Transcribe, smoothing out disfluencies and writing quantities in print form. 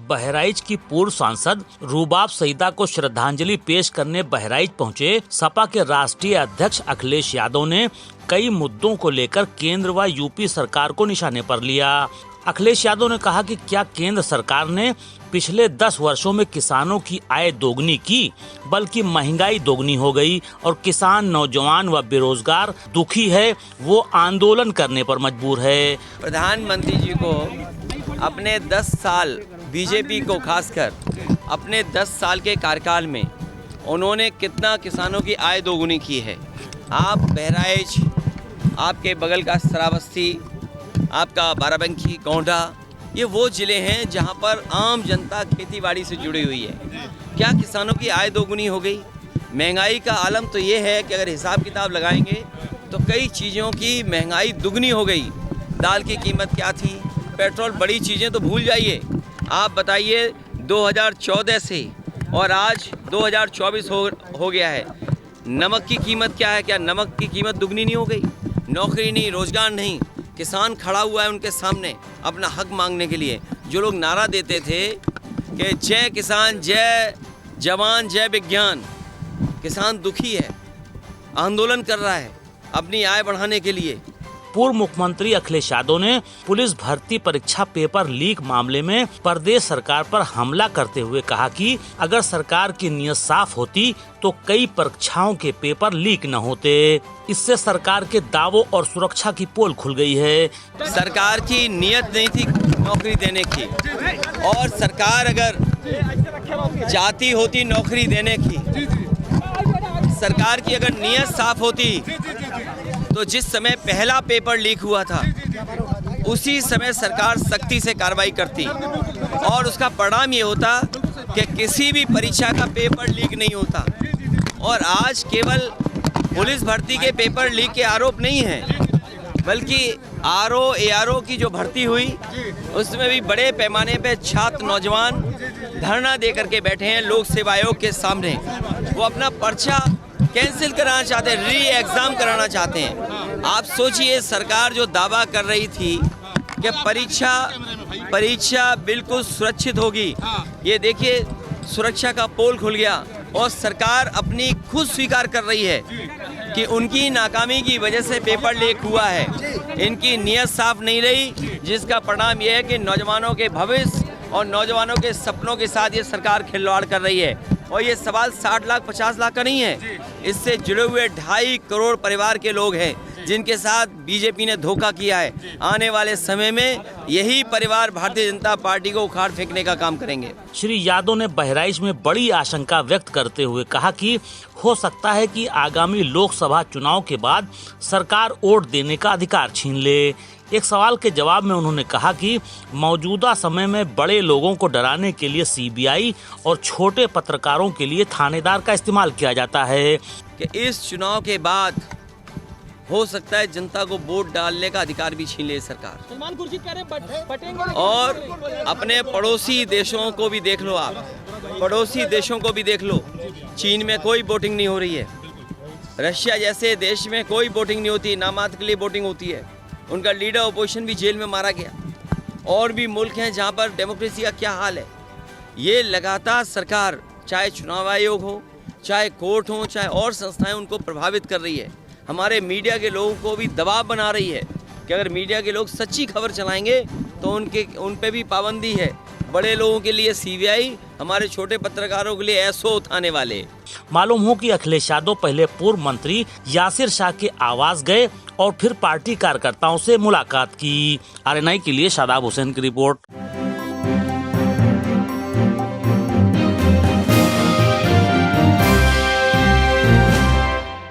बहराइच की पूर्व सांसद रूबाब सईदा को श्रद्धांजलि पेश करने बहराइच पहुंचे सपा के राष्ट्रीय अध्यक्ष अखिलेश यादव ने कई मुद्दों को लेकर केंद्र व यूपी सरकार को निशाने पर लिया। अखिलेश यादव ने कहा कि क्या केंद्र सरकार ने पिछले 10 वर्षों में किसानों की आय दोगुनी की, बल्कि महंगाई दोगुनी हो गई और किसान, नौजवान व बेरोजगार दुखी है, वो आंदोलन करने पर मजबूर है। प्रधानमंत्री जी को अपने 10 साल बीजेपी को खासकर अपने 10 साल के कार्यकाल में उन्होंने कितना किसानों की आय दोगुनी की है। आप बहराइच, आपके बगल का श्रावस्ती, आपका बाराबंकी, गोंडा, ये वो ज़िले हैं जहां पर आम जनता खेतीबाड़ी से जुड़ी हुई है। क्या किसानों की आय दोगुनी हो गई? महंगाई का आलम तो ये है कि अगर हिसाब किताब लगाएंगे तो कई चीज़ों की महंगाई दुगनी हो गई। दाल की कीमत क्या थी, पेट्रोल, बड़ी चीज़ें तो भूल जाइए। आप बताइए 2014 से और आज 2024 हो गया है, नमक की कीमत क्या है? क्या नमक की कीमत दुगनी नहीं हो गई? नौकरी नहीं, रोजगार नहीं, किसान खड़ा हुआ है उनके सामने अपना हक मांगने के लिए। जो लोग नारा देते थे कि जय किसान, जय जवान, जय विज्ञान, किसान दुखी है, आंदोलन कर रहा है अपनी आय बढ़ाने के लिए। पूर्व मुख्यमंत्री अखिलेश यादव ने पुलिस भर्ती परीक्षा पेपर लीक मामले में प्रदेश सरकार पर हमला करते हुए कहा कि अगर सरकार की नीयत साफ होती तो कई परीक्षाओं के पेपर लीक न होते। इससे सरकार के दावों और सुरक्षा की पोल खुल गई है। सरकार की नीयत नहीं थी नौकरी देने की, और सरकार अगर चाहती होती नौकरी देने की, सरकार की अगर नीयत साफ होती तो जिस समय पहला पेपर लीक हुआ था उसी समय सरकार सख्ती से कार्रवाई करती और उसका परिणाम ये होता कि किसी भी परीक्षा का पेपर लीक नहीं होता। और आज केवल पुलिस भर्ती के पेपर लीक के आरोप नहीं हैं, बल्कि ARO की जो भर्ती हुई उसमें भी बड़े पैमाने पे छात्र, नौजवान धरना दे करके बैठे हैं लोक सेवा आयोग के सामने। वो अपना पर्चा कैंसिल कराना चाहते हैं, री एग्ज़ाम कराना चाहते हैं। आप सोचिए, सरकार जो दावा कर रही थी कि परीक्षा बिल्कुल सुरक्षित होगी, ये देखिए सुरक्षा का पोल खुल गया और सरकार अपनी खुद स्वीकार कर रही है कि उनकी नाकामी की वजह से पेपर लीक हुआ है। इनकी नीयत साफ नहीं रही, जिसका परिणाम यह है कि नौजवानों के भविष्य और नौजवानों के सपनों के साथ ये सरकार खिलवाड़ कर रही है। और ये सवाल 60 लाख 50 लाख का नहीं है, इससे जुड़े हुए 2.5 करोड़ परिवार के लोग हैं जिनके साथ बीजेपी ने धोखा किया है। आने वाले समय में यही परिवार भारतीय जनता पार्टी को उखाड़ फेंकने का काम करेंगे। श्री यादव ने बहराइच में बड़ी आशंका व्यक्त करते हुए कहा कि हो सकता है कि आगामी लोकसभा चुनाव के बाद सरकार वोट देने का अधिकार छीन ले। एक सवाल के जवाब में उन्होंने कहा कि मौजूदा समय में बड़े लोगों को डराने के लिए CBI और छोटे पत्रकारों के लिए थानेदार का इस्तेमाल किया जाता है कि इस चुनाव के बाद हो सकता है जनता को वोट डालने का अधिकार भी छीन ले सरकार। और अपने पड़ोसी देशों को भी देख लो, आप पड़ोसी देशों को भी देख लो। चीन में कोई वोटिंग नहीं हो रही है, रशिया जैसे देश में कोई वोटिंग नहीं होती, नामात्र के लिए वोटिंग होती है। उनका लीडर अपोजिशन भी जेल में मारा गया। और भी मुल्क हैं जहां पर डेमोक्रेसी का क्या हाल है। ये लगातार सरकार, चाहे चुनाव आयोग हो, चाहे कोर्ट हो, चाहे और संस्थाएं, उनको प्रभावित कर रही है। हमारे मीडिया के लोगों को भी दबाव बना रही है कि अगर मीडिया के लोग सच्ची खबर चलाएंगे तो उन पे भी पाबंदी है। बड़े लोगों के लिए CBI, हमारे छोटे पत्रकारों के लिए SO उठाने वाले। मालूम हो कि अखिलेश यादव पहले पूर्व मंत्री यासिर शाह के आवास गए और फिर पार्टी कार्यकर्ताओं से मुलाकात की। RNI के लिए शादाब हुसैन की रिपोर्ट।